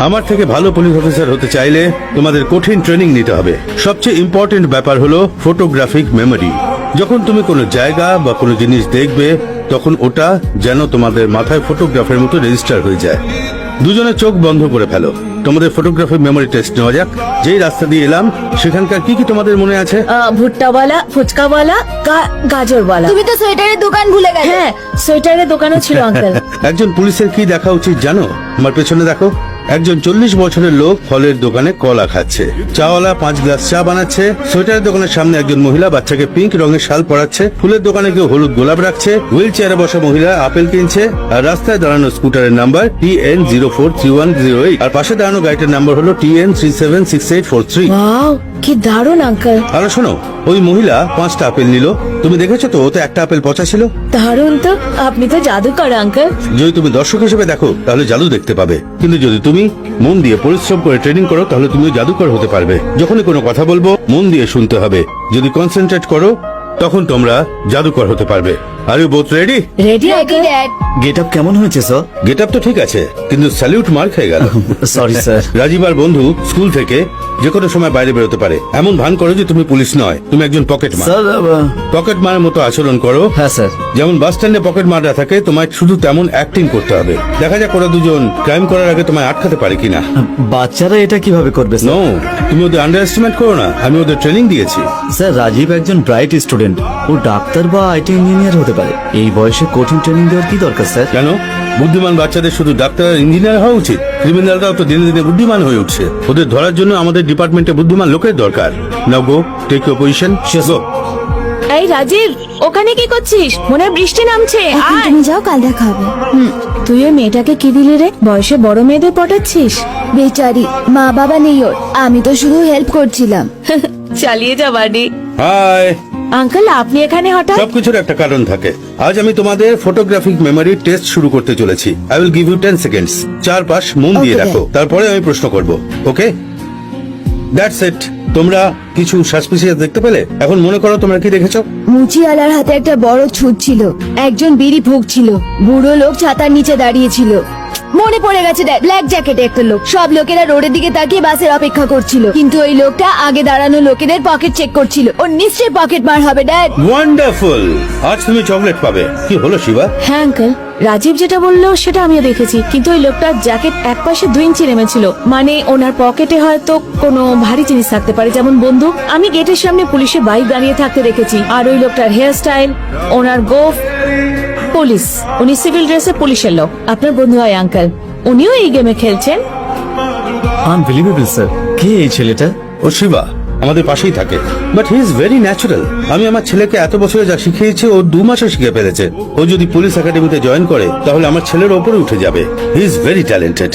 আমার থেকে ভালো পুলিশ অফিসার হতে চাইলে তোমাদের কঠিন ট্রেনিং নিতে হবে। সবচেয়ে ইম্পর্টেন্ট ব্যাপার হলো ফটোগ্রাফিক মেমোরি। যখন তুমি কোনো জায়গা বা কোনো জিনিস দেখবে তখন ওটা যেন তোমাদের মাথায় ফটোগ্রাফের মতো রেজিস্টার হয়ে যায়। দুজনে চোখ বন্ধ করে ফেলো, তোমাদের ফটোগ্রাফি মেমোরি টেস্ট নেওয়া যাক। যেই রাস্তা দিয়ে এলাম সেখানকার কি কি তোমাদের মনে আছে? ভুট্টাওয়ালা, ফুচকাওয়ালা, গাজরওয়ালা। তুমি তো সোয়েটারের দোকান ভুলে গেলে। হ্যাঁ, সোয়েটারের দোকানও ছিল আঙ্কেল। একজন পুলিশের কি দেখা উচিত জানো? আমার পেছনে দেখো, একজন 40 বছরের লোক ফলের দোকানে কলা খাচ্ছে। চাওয়ালা 5 গ্লাস চা বানাচ্ছে। সোয়েটারের দোকানের সামনে একজন মহিলা বাচ্চাকে পিঙ্ক রঙের শাল পরাচ্ছে। ফুলের দোকানে কেউ হলুদ গোলাপ রাখছে। হুইল চেয়ারে বসা মহিলা আপেল কিনছে। আর রাস্তায় দাঁড়ানো স্কুটারের নাম্বার TN043108 আর পাশে দাঁড়ানো গাড়িটার নাম্বার হলো TN376843। ওয়াও, কি দারুণ আঙ্কেল। আর শোনো, ওই মহিলা 5টা আপেল নিল। তুমি দেখেছো তো, ওতে একটা আপেল পচা ছিল। দারুণ তো, আপনি তো জাদুকর আঙ্কেল। যদি তুমি দর্শক হিসেবে দেখো তাহলে জাদু দেখতে পাবে, কিন্তু যদি তুমি মন দিয়ে পরিশ্রম করে ট্রেনিং করো তাহলে তুমিও জাদুকর হতে পারবে। যখনই কোনো কথা বলবো মন দিয়ে শুনতে হবে। যদি কনসেন্ট্রেট করো তখন তোমরা জাদুকর হতে পারবে। Are you both ready? Ready uncle. Get up কেমন হয়েছে স্যার? গেট আপ তো ঠিক আছে, কিন্তু স্যালিউট মার খেয়ে গেল। Sorry sir. রাজীব আর বন্ধু স্কুল থেকে যে কোনো সময় বাইরে বেরোতে পারে। এমন ভান করো যে তুমি পুলিশ নয়, তুমি একজন পকেট মার। স্যার পকেট মারের মতো আচরণ করো। হ্যাঁ স্যার। যেমন বাস স্ট্যান্ডে পকেট মারা থাকে, তোমায় শুধু তেমন অ্যাক্টিং করতে হবে। দেখা যাক ওরা দুজন ক্রাইম করার আগে তোমায় আটকাতে পারে কিনা। বাচ্চারা এটা কিভাবে করবে নো, স্যার? তুমি ওদের আন্ডার এস্টিমেট করো না। আমি ওদের ট্রেনিং দিয়েছি। স্যার, রাজীব একজন ব্রাইট স্টুডেন্ট। ও ডাক্তার বা আইটি ইঞ্জিনিয়ার হতে পারে। এই বয়সে কঠিন ট্রেনিং দেওয়ার কি দরকার স্যার? কেন? বুদ্ধিমান বাচ্চাদের শুধু ডাক্তার আর ইঞ্জিনিয়ার হওয়া উচিত? ক্রিমিনালরাও তো দিনে দিনে বুদ্ধিমান হয়ে উঠছে। ওদের ধরার জন্য আমাদের ডিপার্টমেন্টে বুদ্ধিমান লোকের দরকার। নাও গো, টেক ইউর পজিশন। গো। এই রাজীব, ওখানে কি করছিস? মনে হয় বৃষ্টি নামছে। এখন আয়। তুমি যাও, কাল দেখা হবে। তুই ওই মেয়েটাকে কি দিলি রে? বয়সে বড় মেয়েদের পটাচ্ছিস? বেচারি, মা বাবা নেই ওর, আমি তো শুধু হেল্প করছিলাম। চালিয়ে যা বাড়ি। হাই। আঙ্কেল, আপনি এখানে হঠাৎ? সবকিছুর একটা কারণ থাকে। আজ আমি তোমাদের ফটোগ্রাফিক মেমোরি টেস্ট শুরু করতে চলেছি। I will give you 10 seconds. চারপাশ মন দিয়ে Okay, দেখো, তারপরে আমি প্রশ্ন করব। Okay, that's it. তোমরা কিছু সাসপিসিয়াস দেখতে পেলে? এখন মনে করো তোমরা কি দেখেছো? মুচিওয়ালার হাতে একটা বড় ছুট ছিল। একজন বিড়ি ফুঁকছিল। বুড়ো লোক ছাতার নিচে দাঁড়িয়ে ছিল। মনে পড়ে গেছে ড্যাড, ব্ল্যাক জ্যাকেটে একটা লোক। সব লোকেরা রোডের দিকে তাকিয়ে বাসের অপেক্ষা করছিল, কিন্তু ওই লোকটা আগে দাঁড়ানো লোকেদের পকেট চেক করছিল। ওর নিশ্চয়ই পকেট মার হবে ড্যাড। ওয়ান্ডারফুল, আজ তুমি চকলেট পাবে। কি হলো শিবা? হ্যাঁ আঙ্কেল, রাজীব যেটা বললো সেটা আমিও দেখেছি, কিন্তু ওই লোকটার জ্যাকেট এক পাশে 2 ইঞ্চি নেমেছিল। মানে ওনার পকেটে হয়তো কোনো ভারী জিনিস থাকতে পারে, যেমন বন্দুক। আমি গেটের সামনে পুলিশের বাইক দাঁড়িয়ে থাকতে দেখেছি। আর ওই লোকটার হেয়ার স্টাইল, ওনার গোফ, পুলিশ। উনি সিভিল ড্রেসে পুলিশের লোক। আপনার বন্ধু হয় আঙ্কেল, উনিও এই গেমে খেলছেন। Unbelievable sir. কে এই ছেলেটা? ও শিবা আমাদের পাশেই থাকে, but he is very natural. আমি আমার ছেলেকে এত বছরে যা শিখিয়েছি ও 2 মাসে শিখে ফেলেছে। ও যদি পুলিশ একাডেমিতে জয়েন করে তাহলে আমার ছেলের ওপরে উঠে যাবে। He is very talented.